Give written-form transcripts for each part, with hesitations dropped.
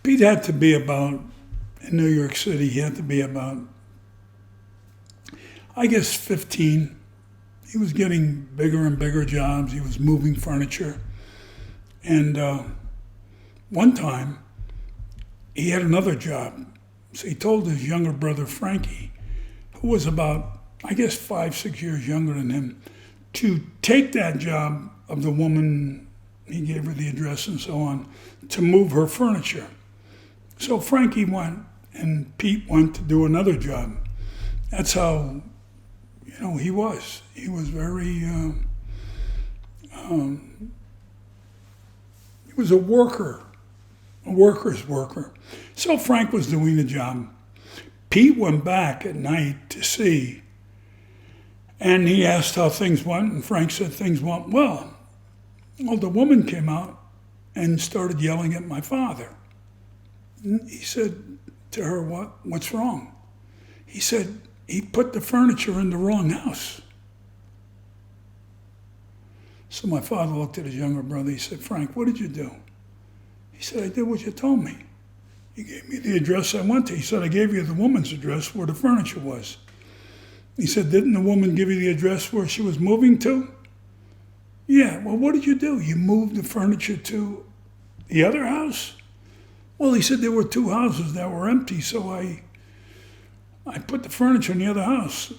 Pete had to be about, in New York City, he had to be about, I guess, 15. He was getting bigger and bigger jobs. He was moving furniture. And one time, he had another job. So he told his younger brother, Frankie, who was about, I guess, 5, 6 years younger than him, to take that job of the woman, he gave her the address and so on, to move her furniture. So Frankie went, and Pete went to do another job. That's how, he was. He was very, he was a worker, a worker's worker. So Frank was doing the job. Pete went back at night to see, and he asked how things went, and Frank said things went well. Well, the woman came out and started yelling at my father. And he said to her, what's wrong? He said, he put the furniture in the wrong house. So my father looked at his younger brother. He said, Frank, what did you do? He said, I did what you told me. You gave me the address I went to. He said, I gave you the woman's address where the furniture was. He said, didn't the woman give you the address where she was moving to? Yeah, well, what did you do? You moved the furniture to the other house? Well, he said there were 2 houses that were empty, so I put the furniture in the other house.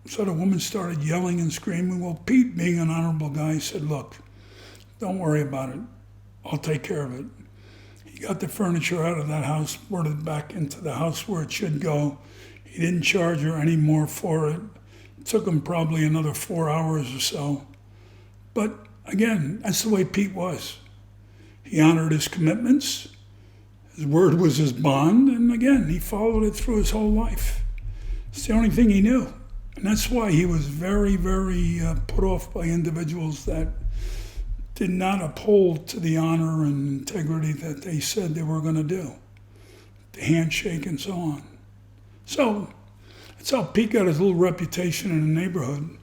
So the woman started yelling and screaming. Well, Pete, being an honorable guy, said, look, don't worry about it. I'll take care of it. He got the furniture out of that house, brought it back into the house where it should go. He didn't charge her any more for it. It took him probably another 4 hours or so. But again, that's the way Pete was. He honored his commitments. His word was his bond. And again, he followed it through his whole life. It's the only thing he knew. And that's why he was very, very put off by individuals that did not uphold to the honor and integrity that they said they were going to do. The handshake and so on. So that's how Pete got his little reputation in the neighborhood.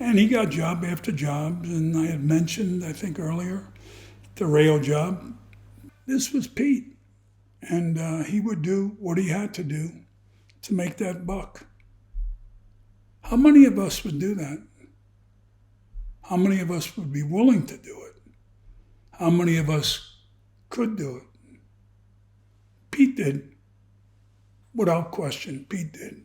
And he got job after job. And I had mentioned, I think earlier, the rail job. This was Pete. And he would do what he had to do to make that buck. How many of us would do that? How many of us would be willing to do it? How many of us could do it? Pete did. Without question, Pete did.